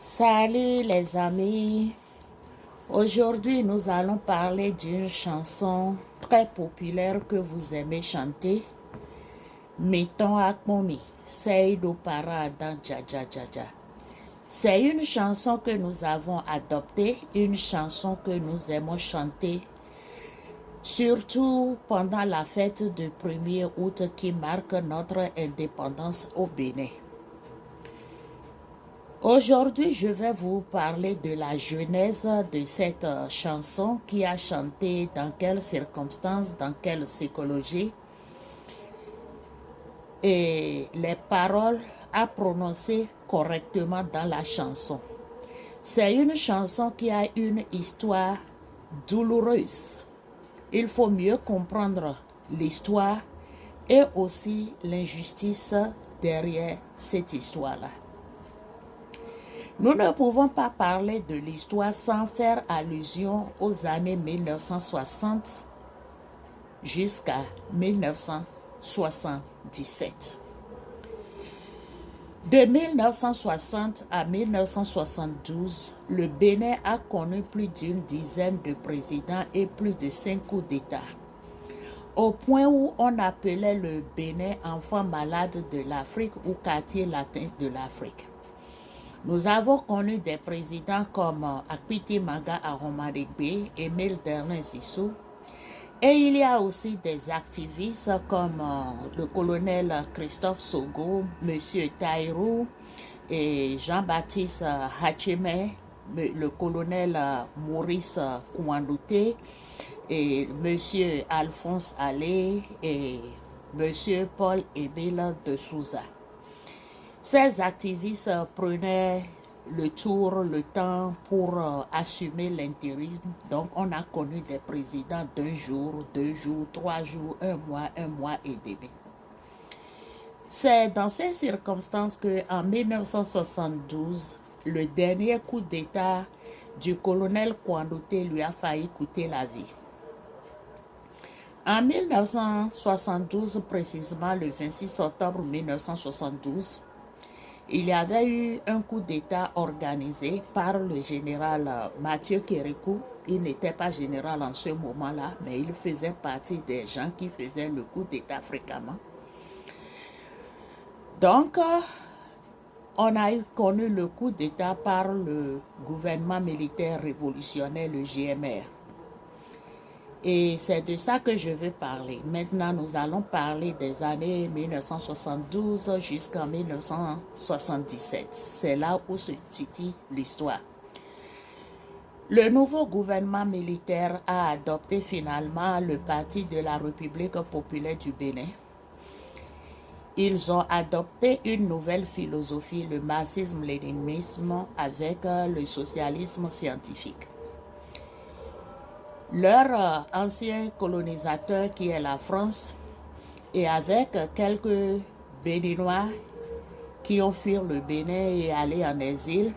Salut les amis, aujourd'hui nous allons parler d'une chanson très populaire que vous aimez chanter. Mettons Akmomi, Seydou Parada Dja Dja Dja Dja. C'est une chanson que nous avons adoptée, une chanson que nous aimons chanter, surtout pendant la fête du 1er août qui marque notre indépendance au Bénin. Aujourd'hui, je vais vous parler de la genèse de cette chanson, qui a chanté dans quelles circonstances, dans quelle psychologie, et les paroles à prononcer correctement dans la chanson. C'est une chanson qui a une histoire douloureuse. Il faut mieux comprendre l'histoire et aussi l'injustice derrière cette histoire-là. Nous ne pouvons pas parler de l'histoire sans faire allusion aux années 1960 jusqu'à 1977. De 1960 à 1972, le Bénin a connu plus d'une dizaine de présidents et plus de 5 coups d'État, au point où on appelait le Bénin enfant malade de l'Afrique ou quartier latin de l'Afrique. Nous avons connu des présidents comme Akpiti Maga Aromadegbe, Émile Derlin Sissou, et il y a aussi des activistes comme le colonel Christophe Sogo, M. Taïrou et Jean-Baptiste Hacheme, le colonel Maurice Kouandouté et M. Alphonse Allé et M. Paul-Émile de Souza. Ces activistes prenaient le temps pour assumer l'intérim. Donc, on a connu des présidents d'1 jour, 2 jours, 3 jours, 1 mois et demi. C'est dans ces circonstances qu'en 1972, le dernier coup d'État du colonel Kouandouté lui a failli coûter la vie. En 1972, précisément le 26 octobre 1972, il y avait eu un coup d'État organisé par le général Mathieu Kérékou. Il n'était pas général en ce moment-là, mais il faisait partie des gens qui faisaient le coup d'État fréquemment. Donc, on a connu le coup d'État par le gouvernement militaire révolutionnaire, le GMR. Et c'est de ça que je veux parler. Maintenant, nous allons parler des années 1972 jusqu'en 1977. C'est là où se situe l'histoire. Le nouveau gouvernement militaire a adopté finalement le Parti de la République populaire du Bénin. Ils ont adopté une nouvelle philosophie, le marxisme-léninisme, avec le socialisme scientifique. Leur ancien colonisateur qui est la France, et avec quelques Béninois qui ont fui le Bénin et allé en exil,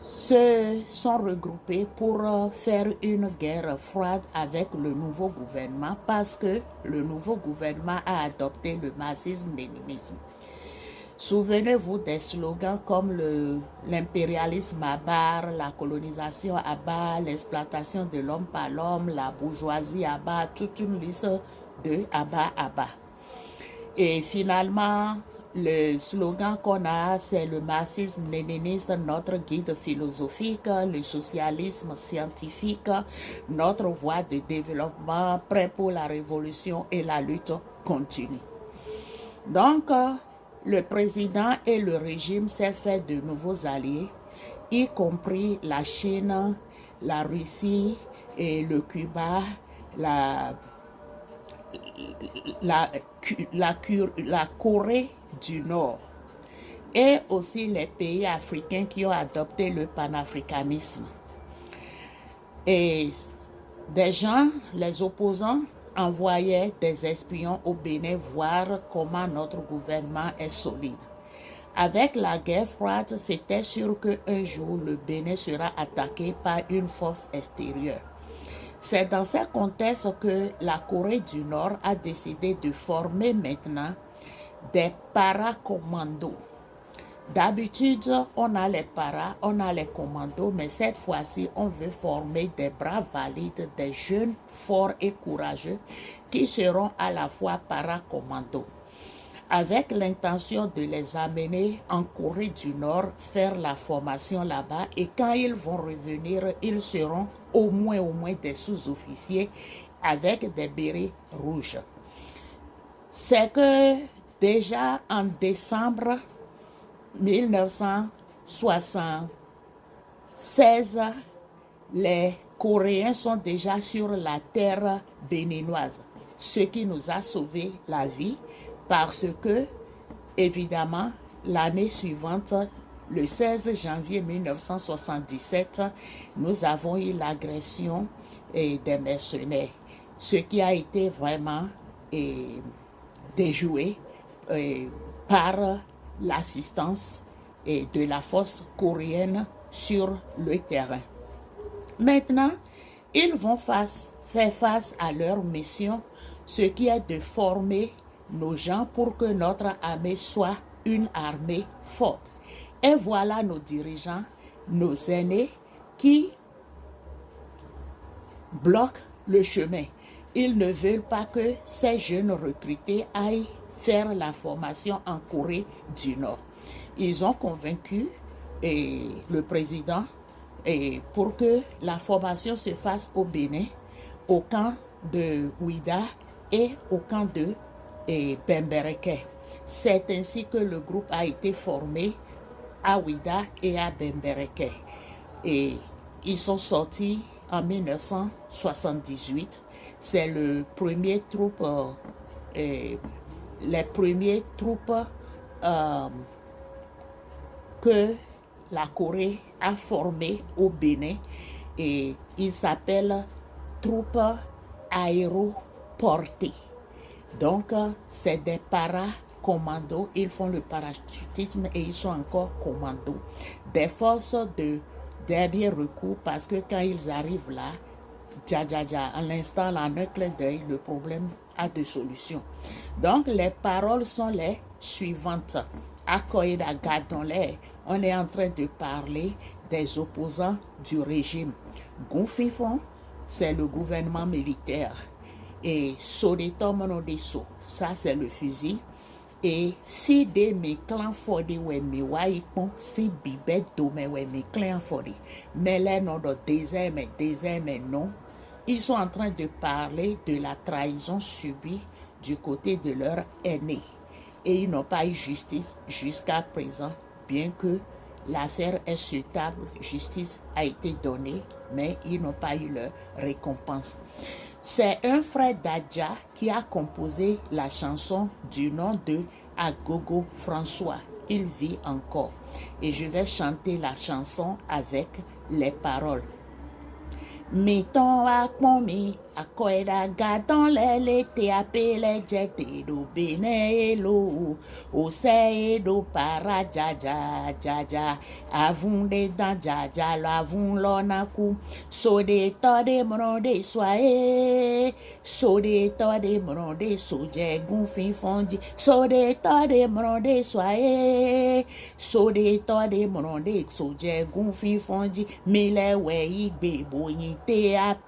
se sont regroupés pour faire une guerre froide avec le nouveau gouvernement, parce que le nouveau gouvernement a adopté le marxisme-léninisme. Souvenez-vous des slogans comme l'impérialisme à bas, la colonisation à bas, l'exploitation de l'homme par l'homme, la bourgeoisie à bas, toute une liste de à bas à bas. Et finalement, le slogan qu'on a, c'est le marxisme-léniniste, notre guide philosophique, le socialisme scientifique, notre voie de développement, prêt pour la révolution et la lutte continue. Donc, le président et le régime s'est fait de nouveaux alliés, y compris la Chine, la Russie et le Cuba, la Corée du Nord, et aussi les pays africains qui ont adopté le panafricanisme. Et des gens, les opposants, envoyaient des espions au Bénin voir comment notre gouvernement est solide. Avec la guerre froide, c'était sûr qu'un jour, le Bénin sera attaqué par une force extérieure. C'est dans ce contexte que la Corée du Nord a décidé de former maintenant des paracommandos. D'habitude, on a les paras, on a les commandos, mais cette fois-ci, on veut former des braves valides, des jeunes forts et courageux qui seront à la fois para-commandos, avec l'intention de les amener en Corée du Nord, faire la formation là-bas, et quand ils vont revenir, ils seront au moins des sous-officiers avec des bérets rouges. C'est que déjà en décembre 1976, les Coréens sont déjà sur la terre béninoise, ce qui nous a sauvé la vie parce que, évidemment, l'année suivante, le 16 janvier 1977, nous avons eu l'agression des mercenaires, ce qui a été vraiment déjoué par l'assistance de la force coréenne sur le terrain. Maintenant, ils vont faire face à leur mission, ce qui est de former nos gens pour que notre armée soit une armée forte. Et voilà nos dirigeants, nos aînés qui bloquent le chemin. Ils ne veulent pas que ces jeunes recrutés aillent faire la formation en Corée du Nord. Ils ont convaincu le président pour que la formation se fasse au Bénin, au camp de Ouida et au camp de Bembereke. C'est ainsi que le groupe a été formé à Ouida et à Bembereke. Et ils sont sortis en 1978. C'est le premier troupe, les premières troupes que la Corée a formées au Bénin, et ils s'appellent troupes aéroportées. Donc, c'est des para-commandos, ils font le parachutisme et ils sont encore commandos. Des forces de dernier recours parce que quand ils arrivent là, à l'instant, en un clin d'œil, le problème a deux solutions. Donc, les paroles sont les suivantes. À Koïda Gadonlé, on est en train de parler des opposants du régime. Gonfifon, c'est le gouvernement militaire. Et Sodeto Monodeso, ça c'est le fusil. Et Fide me clan fodi we me waikon si bibet do me we me clan fodi. Mais là, non, désert mais non. Ils sont en train de parler de la trahison subie du côté de leur aîné. Et ils n'ont pas eu justice jusqu'à présent, bien que l'affaire est souhaitable, justice a été donnée, mais ils n'ont pas eu leur récompense. C'est un frère d'Adja qui a composé la chanson du nom de Agogo François. Il vit encore. Et je vais chanter la chanson avec les paroles. Mettons à Kmomi, à Koïda Gadon, les TAP, les jetés do Bénélo, au Seedo para Jaja, avunde dans Jaja, l'avun l'onaku, sode tode mronde soye, sode tode mronde soje gonfin fondi, sode tode mronde soye, sode tode mronde soje gonfin fondi, mille wei beboyi. TAP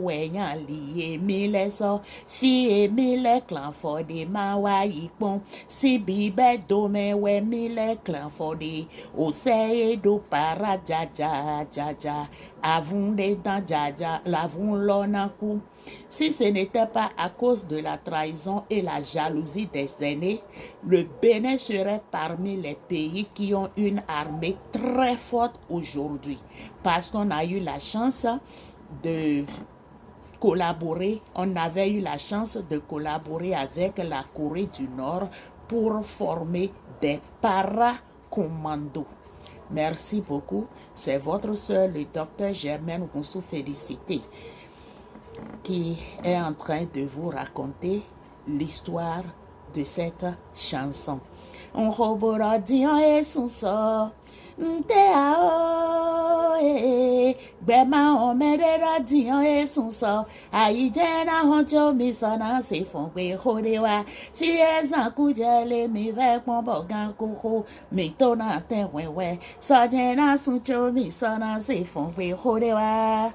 weyan liye mille so fie mille clan for de mawa yipon si bibe dome we mille clan for de o se do para jaja avunde dans jaja lavun lonaku. Si ce n'était pas à cause de la trahison et la jalousie des aînés, le Bénin serait parmi les pays qui ont une armée très forte aujourd'hui. Parce qu'on a eu la chance de collaborer, on avait eu la chance de collaborer avec la Corée du Nord pour former des para-commandos. Merci beaucoup. C'est votre soeur, le docteur Germaine Roussou Félicité, qui est en train de vous raconter l'histoire de cette chanson. On robora dion et son sort, Nte a o Gbema on mede radion e son so Ayi jena honcho mi sana se fon gbe horewa Fie zan kujele mi ve pon bogan koko Mi tona ten wewe Sa jena suncho mi sana se fon gbe horewa